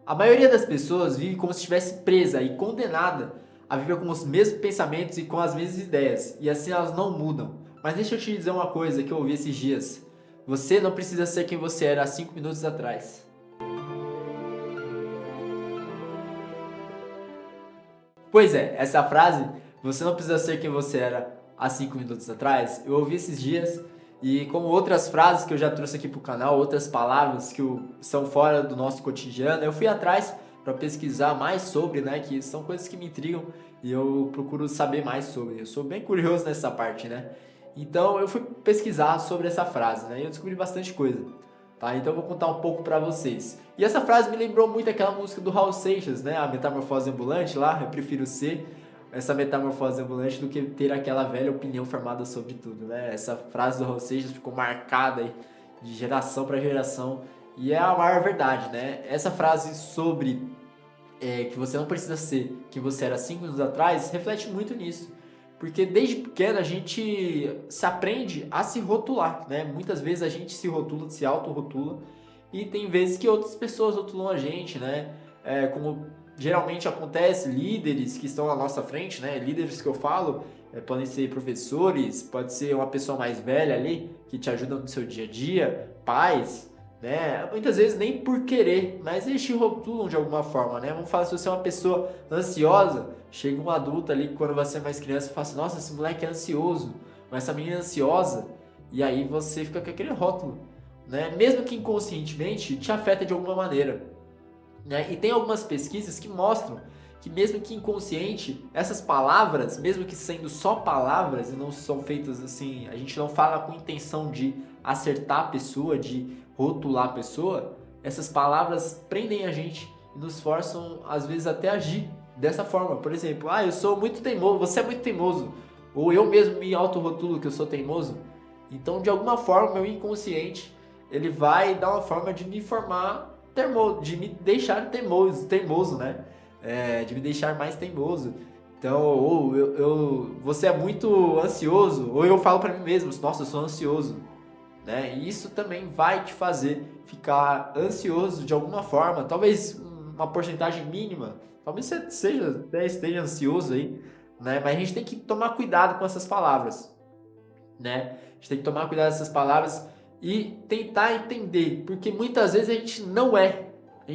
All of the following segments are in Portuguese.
A maioria das pessoas vive como se estivesse presa e condenada a viver com os mesmos pensamentos e com as mesmas ideias, e assim elas não mudam. Mas deixa eu te dizer uma coisa que eu ouvi esses dias. Você não precisa ser quem você era há 5 minutos atrás. Pois é, essa frase, você não precisa ser quem você era há 5 minutos atrás, eu ouvi esses dias e como outras frases que eu já trouxe aqui pro canal, outras palavras que são fora do nosso cotidiano, eu fui atrás para pesquisar mais sobre, né, que são coisas que me intrigam e eu procuro saber mais sobre. Eu sou bem curioso nessa parte, né? Então eu fui pesquisar sobre essa frase, né, e eu descobri bastante coisa. Tá, então eu vou contar um pouco pra vocês. E essa frase me lembrou muito aquela música do Raul Seixas, né? A Metamorfose Ambulante lá. Eu prefiro ser essa metamorfose ambulante do que ter aquela velha opinião formada sobre tudo, né? Essa frase do Raul Seixas ficou marcada aí de geração para geração e é a maior verdade, né? Essa frase sobre que você não precisa ser quem você era 5 anos atrás reflete muito nisso. Porque desde pequeno a gente se aprende a se rotular, né? Muitas vezes a gente se rotula, se auto-rotula, e tem vezes que outras pessoas rotulam a gente, né? Como geralmente acontece, líderes que estão à nossa frente, né? Líderes que eu falo, podem ser professores, pode ser uma pessoa mais velha ali, que te ajuda no seu dia a dia, pais, né? Muitas vezes nem por querer, mas eles te rotulam de alguma forma, né? Vamos falar se você é uma pessoa ansiosa, chega um adulto ali quando você é mais criança e fala assim, nossa, esse moleque é ansioso, mas essa menina é ansiosa, e aí você fica com aquele rótulo, né? Mesmo que inconscientemente te afeta de alguma maneira, né? E tem algumas pesquisas que mostram que mesmo que inconsciente, essas palavras, mesmo que sendo só palavras e não são feitas assim, a gente não fala com intenção de acertar a pessoa, de rotular a pessoa, essas palavras prendem a gente e nos forçam às vezes até a agir dessa forma. Por exemplo, eu sou muito teimoso, você é muito teimoso, ou eu mesmo me auto-rotulo que eu sou teimoso. Então, de alguma forma, meu inconsciente, ele vai dar uma forma de me formar de me deixar teimoso, né? De me deixar mais teimoso. Então, ou você é muito ansioso, ou eu falo para mim mesmo, nossa, eu sou ansioso, né? E isso também vai te fazer ficar ansioso de alguma forma, talvez uma porcentagem mínima, talvez você esteja ansioso aí, né? Mas a gente tem que tomar cuidado com essas palavras, né? A gente tem que tomar cuidado com essas palavras e tentar entender, porque muitas vezes a gente não é, a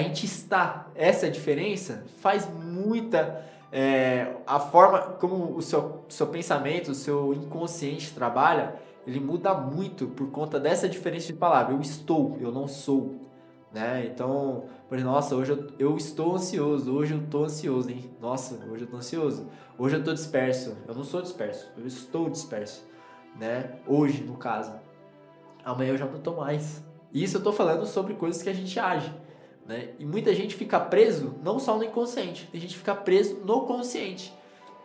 gente está. Essa diferença faz muita a forma como o seu pensamento, o seu inconsciente trabalha, ele muda muito por conta dessa diferença de palavra. Eu estou, eu não sou, né? Então, por exemplo, nossa, hoje eu estou ansioso, hoje eu estou ansioso, hein? Nossa, hoje eu estou ansioso, hoje eu estou disperso. Eu não sou disperso, eu estou disperso, né? Hoje, no caso. Amanhã eu já não estou mais. E isso eu estou falando sobre coisas que a gente age, né? E muita gente fica preso não só no inconsciente, tem gente que fica preso no consciente,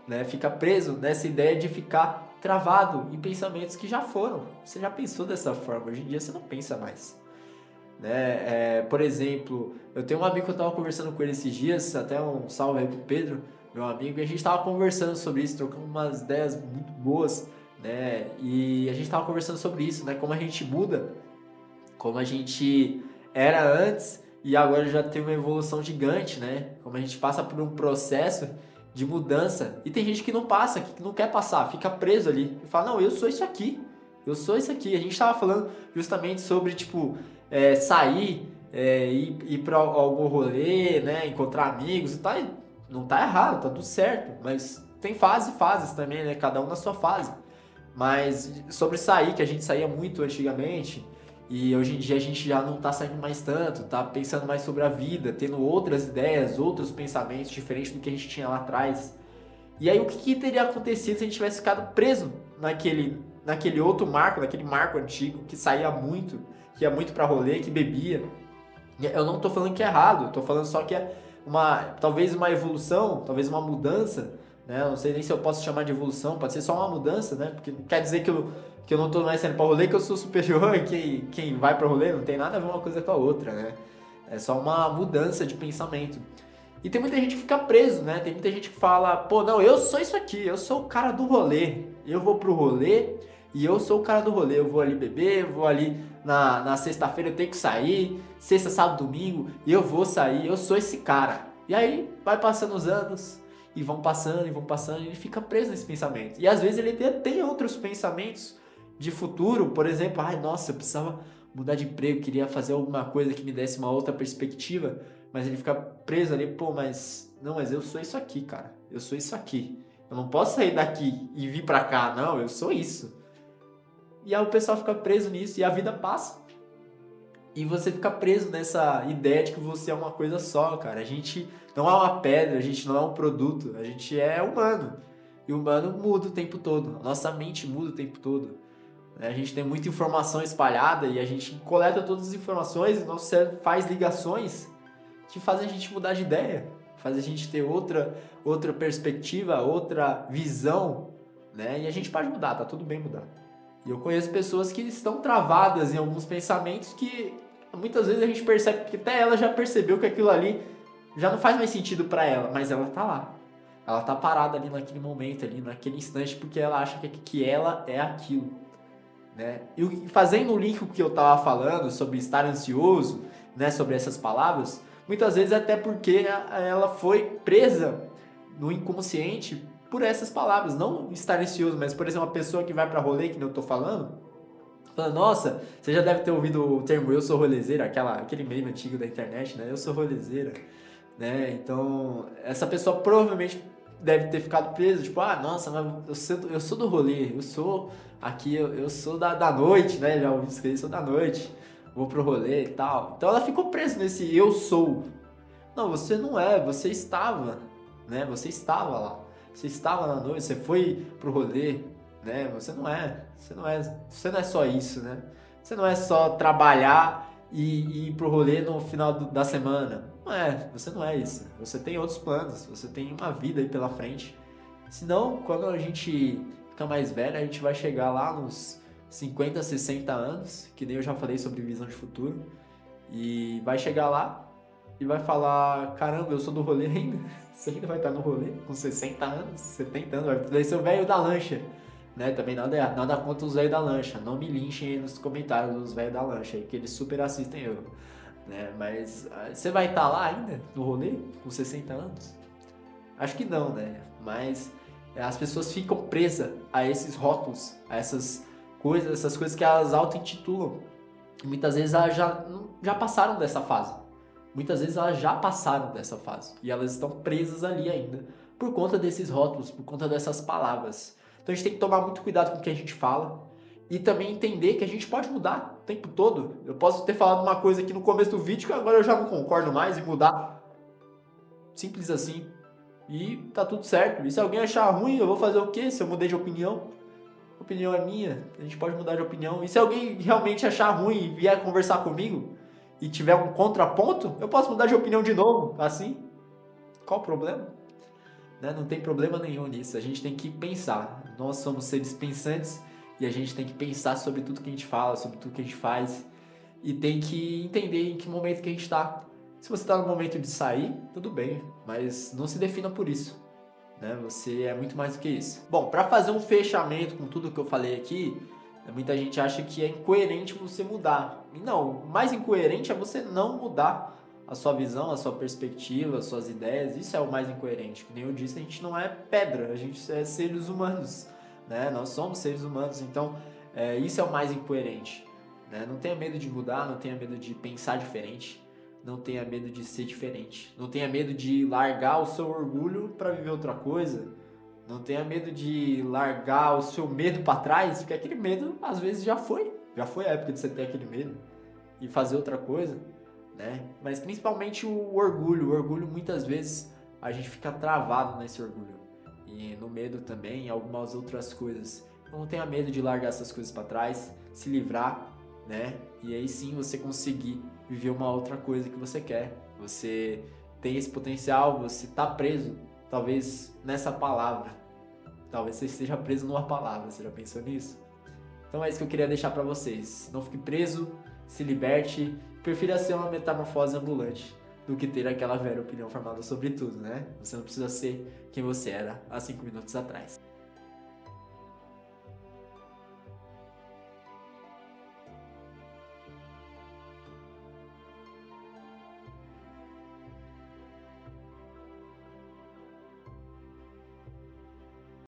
né? Fica preso nessa ideia de ficar travado em pensamentos que já foram. Você já pensou dessa forma, hoje em dia você não pensa mais, né? Por exemplo, eu tenho um amigo que eu estava conversando com ele esses dias, até um salve aí pro Pedro, meu amigo, e a gente estava conversando sobre isso, trocando umas ideias muito boas, né? E a gente estava conversando sobre isso, né? Como a gente muda, como a gente era antes e agora já tem uma evolução gigante, né? Como a gente passa por um processo de mudança e tem gente que não passa, que não quer passar, fica preso ali e fala, não, eu sou isso aqui, eu sou isso aqui. A gente estava falando justamente sobre, tipo, sair, ir para algum rolê, né? Encontrar amigos e tal. Não tá errado, tá tudo certo, mas tem fases também, né? Cada um na sua fase. Mas sobre sair, que a gente saía muito antigamente, e hoje em dia a gente já não tá saindo mais tanto, tá pensando mais sobre a vida, tendo outras ideias, outros pensamentos diferentes do que a gente tinha lá atrás. E aí o que teria acontecido se a gente tivesse ficado preso naquele outro marco, naquele marco antigo, que saía muito, que ia muito pra rolê, que bebia. Eu não tô falando que é errado, tô falando só que é talvez uma evolução, talvez uma mudança, né? Eu não sei nem se eu posso chamar de evolução, pode ser só uma mudança, né? Porque não quer dizer que eu não tô mais saindo pra rolê, que eu sou superior e quem vai pra rolê não tem nada a ver uma coisa com a outra, né? É só uma mudança de pensamento. E tem muita gente que fica preso, né? Tem muita gente que fala, pô, não, eu sou isso aqui, eu sou o cara do rolê. Eu vou pro rolê e eu sou o cara do rolê, eu vou ali beber, eu vou ali na sexta-feira eu tenho que sair, sexta, sábado, domingo, e eu vou sair, eu sou esse cara. E aí vai passando os anos, e vão passando, e ele fica preso nesse pensamento. E às vezes ele tem outros pensamentos de futuro, por exemplo, ai nossa, eu precisava mudar de emprego, queria fazer alguma coisa que me desse uma outra perspectiva, mas ele fica preso ali, pô, mas eu sou isso aqui, cara, eu sou isso aqui. Eu não posso sair daqui e vir pra cá, não, eu sou isso. E aí o pessoal fica preso nisso e a vida passa. E você fica preso nessa ideia de que você é uma coisa só, cara. A gente não é uma pedra, a gente não é um produto, a gente é humano. E o humano muda o tempo todo, a nossa mente muda o tempo todo. A gente tem muita informação espalhada e a gente coleta todas as informações e nosso cérebro faz ligações que fazem a gente mudar de ideia, faz a gente ter outra perspectiva, outra visão, né? E a gente pode mudar, tá tudo bem mudar. E eu conheço pessoas que estão travadas em alguns pensamentos que muitas vezes a gente percebe que até ela já percebeu que aquilo ali já não faz mais sentido para ela, mas ela tá lá. Ela tá parada ali naquele momento, ali naquele instante, porque ela acha que ela é aquilo, né? E fazendo o link com o que eu tava falando sobre estar ansioso, né, sobre essas palavras, muitas vezes até porque ela foi presa no inconsciente por essas palavras, não estar ansioso, mas por exemplo, uma pessoa que vai para rolê, que eu tô falando, nossa, você já deve ter ouvido o termo eu sou rolezeira, aquele meme antigo da internet, né? Eu sou rolezeira, né? Então, essa pessoa provavelmente deve ter ficado presa, tipo, ah, nossa, mas eu sou do rolê, eu sou aqui, eu sou da noite, né? Já ouvi isso que eu sou da noite, vou pro rolê e tal. Então ela ficou presa nesse eu sou. Não, você não é, você estava, né? Você estava lá. Você estava na noite, você foi pro rolê, né? Você não é só isso, né? Você não é só trabalhar e ir pro rolê no final da semana. Não é, você não é isso. Você tem outros planos, você tem uma vida aí pela frente. Senão, quando a gente fica mais velho, a gente vai chegar lá nos 50, 60 anos, que nem eu já falei sobre visão de futuro, e vai chegar lá e vai falar, caramba, eu sou do rolê ainda. Você ainda vai estar no rolê com 60 anos, 70 anos, vai ser o velho da lancha, né? Também nada contra os velhos da lancha. Não me linchem aí nos comentários dos velhos da lancha, aí, que eles super assistem eu, né? Mas você vai estar lá ainda no rolê com 60 anos? Acho que não, né? Mas as pessoas ficam presas a esses rótulos, a essas coisas que elas auto-intitulam. Muitas vezes elas já passaram dessa fase. Muitas vezes elas já passaram dessa fase e elas estão presas ali ainda por conta desses rótulos, por conta dessas palavras. Então a gente tem que tomar muito cuidado com o que a gente fala e também entender que a gente pode mudar o tempo todo. Eu posso ter falado uma coisa aqui no começo do vídeo que agora eu já não concordo mais e mudar. Simples assim. E tá tudo certo. E se alguém achar ruim, eu vou fazer o quê? Se eu mudei de opinião? A opinião é minha, a gente pode mudar de opinião. E se alguém realmente achar ruim e vier conversar comigo e tiver um contraponto, eu posso mudar de opinião de novo, assim. Qual o problema? Né? Não tem problema nenhum nisso. A gente tem que pensar. Nós somos seres pensantes e a gente tem que pensar sobre tudo que a gente fala, sobre tudo que a gente faz. E tem que entender em que momento que a gente está. Se você está no momento de sair, tudo bem, mas não se defina por isso. Né? Você é muito mais do que isso. Bom, para fazer um fechamento com tudo que eu falei aqui, muita gente acha que é incoerente você mudar. E não, o mais incoerente é você não mudar a sua visão, a sua perspectiva, as suas ideias. Isso é o mais incoerente. Como eu disse, a gente não é pedra, a gente é seres humanos, né? Nós somos seres humanos, então isso é o mais incoerente. Né? Não tenha medo de mudar, não tenha medo de pensar diferente. Não tenha medo de ser diferente. Não tenha medo de largar o seu orgulho para viver outra coisa. Não tenha medo de largar o seu medo para trás, porque aquele medo às vezes já foi. Já foi a época de você ter aquele medo e fazer outra coisa, né? Mas principalmente o orgulho. O orgulho muitas vezes a gente fica travado nesse orgulho. E no medo também, e algumas outras coisas. Então não tenha medo de largar essas coisas para trás, se livrar, né? E aí sim você conseguir viver uma outra coisa que você quer. Você tem esse potencial, você está preso, talvez nessa palavra. Talvez você esteja preso numa palavra, você já pensou nisso? Então é isso que eu queria deixar para vocês. Não fique preso, se liberte, prefira ser uma metamorfose ambulante do que ter aquela velha opinião formada sobre tudo, né? Você não precisa ser quem você era há 5 minutos atrás.